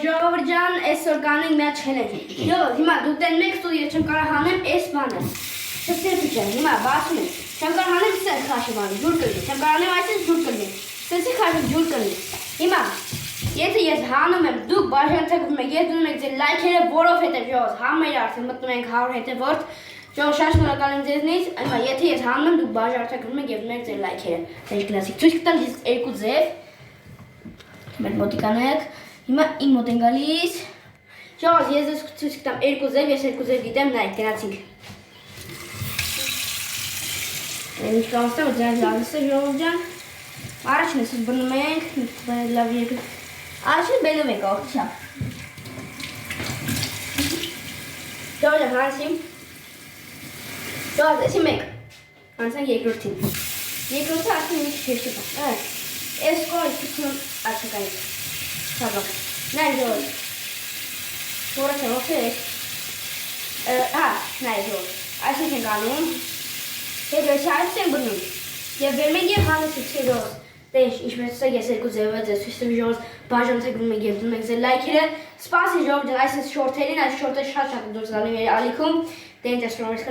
ժողովուրդ ջան, այսօր կանենք մի հատ չելենջ։ Ժողովուրդ, հիմա դուք դեն մեկ ստուդ ես չեմ կարող հանեմ այս բանը։ Շփթերք ջան, հիմա բացում եմ։ Չեմ կարող հանեմ սեր քաշը բանը, ջուր կլինի։ Չեմ կարող հանեմ այսպես ջուր կլինի։ Սենսի քաշը ջուր կլինի։ Հիմա եթե ես հանում եմ, դուք բաժանորդում եք, ես դնում եք ձեր լայքերը, որովհետև ժողովուրդ, համերը արդեն մտնում ենք 100 հետևորդ։ Ժողովուրդ, շատ շնորհակալ եմ ձեզնից։ Հիմա եթե ես հանում եմ, դուք բաժանորդում եք եւ դնում եք ձեր լայքերը։ Դե գնացիք։ Ցույց կտամ ես երկու ձև։ Մեր մոտիկանեք։ Հիմա իմ մոտ են գալիս։ Ժողովուրդ, ես ձեզ ցույց կտամ երկու ձև, ես երկու ձև գիտեմ, նայեք, գնացինք։ Ինչ կանստեմ, ձեզ լավս է ժողովուրդ ջան։ Առաջին ես բնում ենք, լավ երկու։ Առաջին բերում ենք ողջա։ Ժողովուրդ, հանցիմ։ Ժողովուրդ, եսի մեկ։ Հանցանք երկրորդին։ Երկրորդը արդեն ինչ շեշտի բա։ Այս կողմից քիչում աչքայից։ Սաբակ։ Նայ ժողովուրդ։ Որոշ ողջեր։ Նայ ժողովուրդ։ Այսինքն ենք անում։ Հետո շարժ ենք բնում։ Եվ վերում ենք եւ հանեցինք ժողովուրդ։ Դե ինչպես ես երկու ձևը ձեզ ցույց տվի ժողովուրդ, բաժանորդեք դնում եք եւ դնում եք ձեր լայքերը։ Սպասի ժողովուրդ, այսպես շորթերին, այս շորթերը շատ դուրս գալու է ալիքում։ Դե ինտերեսանտ